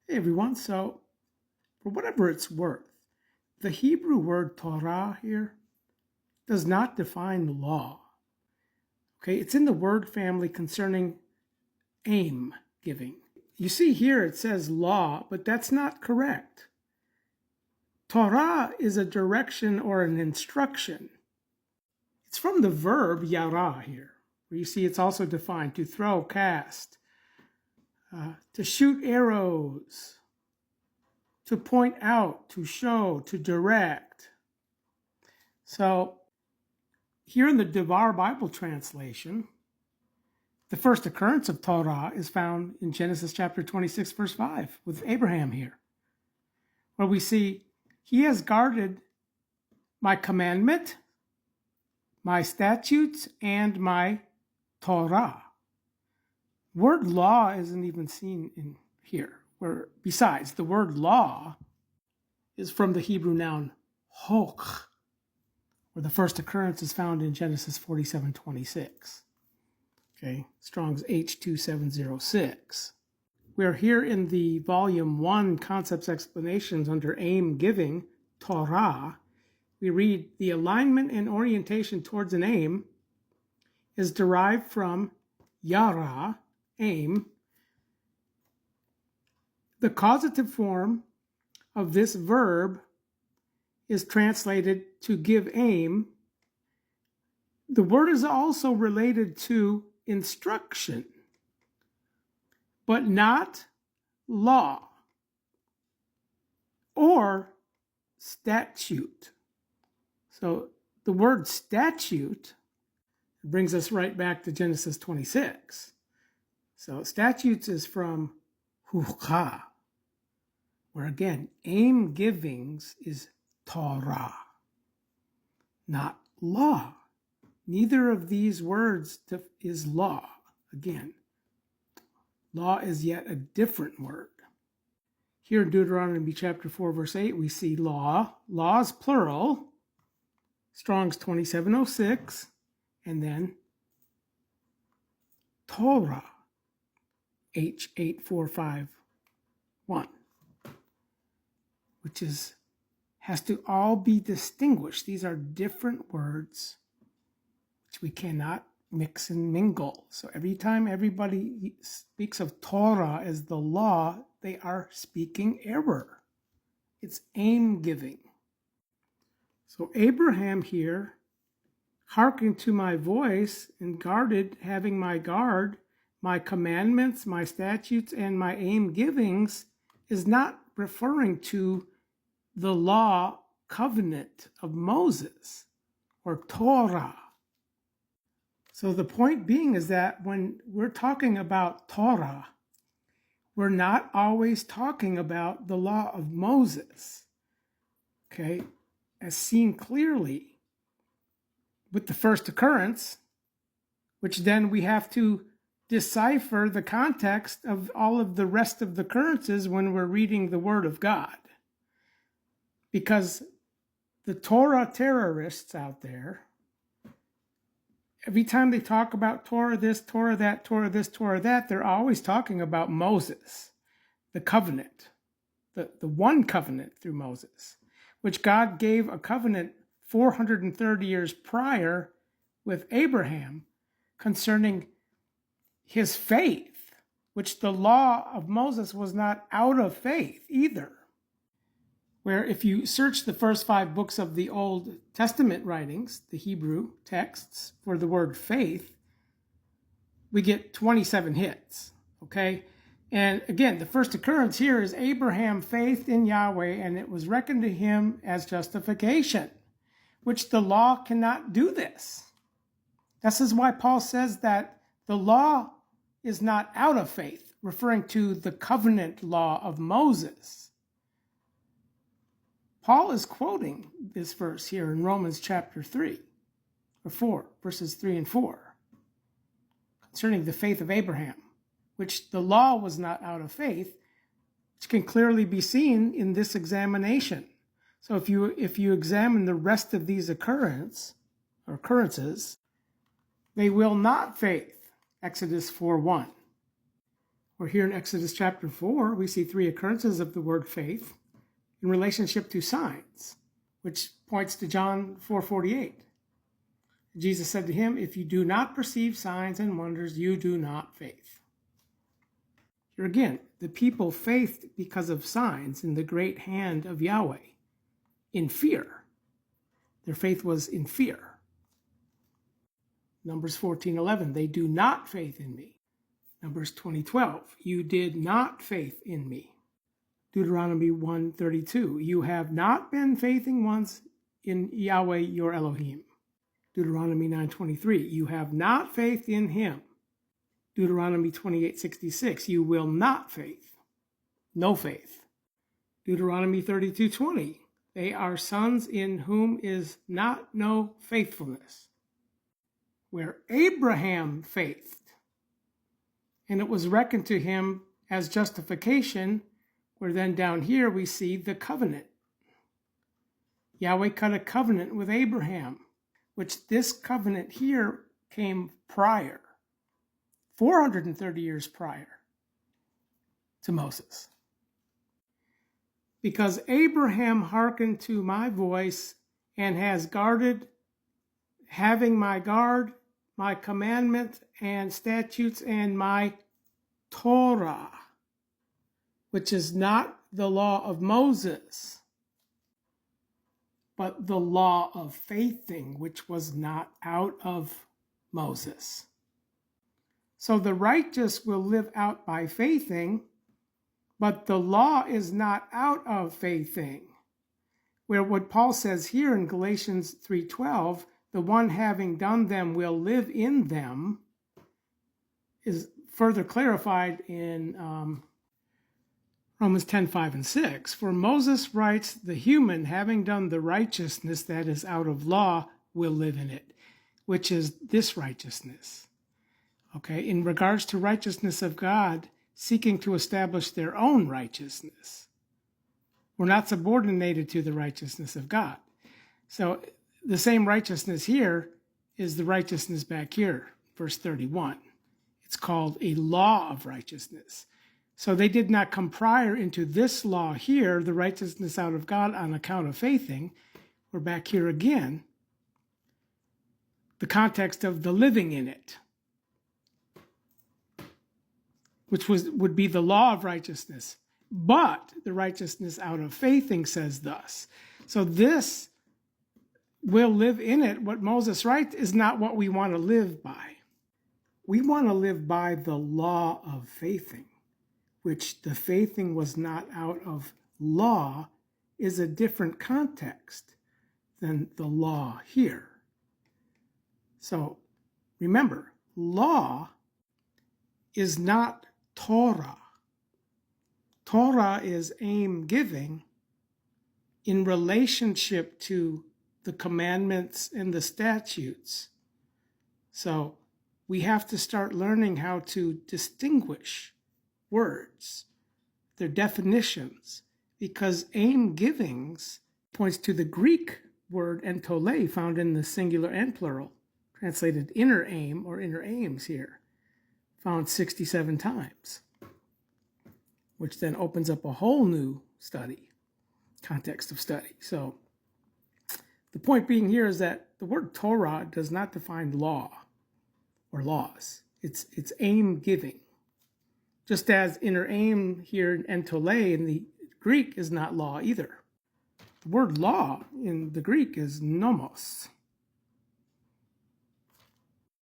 Hey everyone, so for whatever it's worth, the Hebrew word Torah here does not define law. Okay, it's in the word family concerning aim giving. You see here it says law, but that's not correct. Torah is a direction or an instruction. It's from the verb yara here, where you see it's also defined to throw, cast, to shoot arrows, to point out, to show, to direct. So here in the Devar Bible translation, the first occurrence of Torah is found in Genesis chapter 26, verse 5, with Abraham here, where we see, he has guarded my commandment, my statutes, and my Torah. Word law isn't even seen in here, where besides the word law is from the Hebrew noun hok, where the first occurrence is found in Genesis 47:26. Okay, Strong's H2706. We're here in the volume 1 concepts explanations under aim giving, Torah. We read the alignment and orientation towards an aim is derived from yara, aim. The causative form of this verb is translated to give aim. The word is also related to instruction, but not law or statute. So the word statute brings us right back to Genesis 26. So statutes is from hukah, where again, aim givings is Torah, not law. Neither of these words is law. Again, law is yet a different word. Here in Deuteronomy chapter 4, verse 8, we see law. Law is plural, Strong's 2706, and then Torah, H8451, which has to all be distinguished. These are different words which we cannot mix and mingle. So every time everybody speaks of Torah as the law, they are speaking error. It's aim giving. So Abraham here, hearkened to my voice and guarded, having my guard, my commandments, my statutes, and my aim givings, is not referring to the law covenant of Moses or Torah. So the point being is that when we're talking about Torah, we're not always talking about the law of Moses, okay, as seen clearly with the first occurrence, which then we have to decipher the context of all of the rest of the occurrences when we're reading the Word of God. Because the Torah terrorists out there, every time they talk about Torah this, Torah that, Torah this, Torah that, they're always talking about Moses, the covenant, the one covenant through Moses, which God gave a covenant 430 years prior with Abraham concerning his faith, which the law of Moses was not out of faith either. Where if you search the first 5 books of the Old Testament writings, the Hebrew texts for the word faith, we get 27 hits, okay? And again, the first occurrence here is Abraham faith in Yahweh, and it was reckoned to him as justification, which the law cannot do this. This is why Paul says that the law is not out of faith, referring to the covenant law of Moses. Paul is quoting this verse here in Romans chapter 3, or 4, verses 3 and 4, concerning the faith of Abraham, which the law was not out of faith, which can clearly be seen in this examination. So if you examine the rest of these occurrences, they will not faith, Exodus 4:1. Or here in Exodus chapter 4, we see 3 occurrences of the word faith in relationship to signs, which points to John 4:48. Jesus said to him, "If you do not perceive signs and wonders, you do not faith." Here again, the people faithed because of signs in the great hand of Yahweh, in fear. Their faith was in fear. Numbers 14:11, they do not faith in me. Numbers 20:12, you did not faith in me. Deuteronomy 1:32, you have not been faithing once in Yahweh your Elohim. Deuteronomy 9:23, you have not faith in him. Deuteronomy 28:66, you will not faith. No faith. Deuteronomy 32:20, they are sons in whom is not no faithfulness. Where Abraham faithed, and it was reckoned to him as justification, where then down here we see the covenant. Yahweh cut a covenant with Abraham, which this covenant here came prior, 430 years prior to Moses. Because Abraham hearkened to my voice and has guarded, having my guard, my commandment and statutes and my Torah, which is not the law of Moses, but the law of faithing, which was not out of Moses. So the righteous will live out by faithing, but the law is not out of faithing. Where what Paul says here in Galatians 3:12, the one having done them will live in them, is further clarified in Romans 10:5 and 6. For Moses writes, the human having done the righteousness that is out of law will live in it, which is this righteousness. Okay, in regards to righteousness of God, seeking to establish their own righteousness. We're not subordinated to the righteousness of God. So the same righteousness here is the righteousness back here, verse 31. It's called a law of righteousness. So they did not come prior into this law here, the righteousness out of God on account of faithing. We're back here again, the context of the living in it, which would be the law of righteousness. But the righteousness out of faithing says thus. So this will live in it. What Moses writes is not what we want to live by. We want to live by the law of faithing, which the faithing was not out of law, is a different context than the law here. So remember, law is not Torah. Torah is aim giving in relationship to the commandments and the statutes. So we have to start learning how to distinguish words, their definitions, because aim givings points to the Greek word entole, found in the singular and plural, translated inner aim or inner aims here, found 67 times, which then opens up a whole new study, context of study. So the point being here is that the word Torah does not define law or laws. It's aim giving. Just as inner aim here in entole in the Greek is not law either. The word law in the Greek is nomos.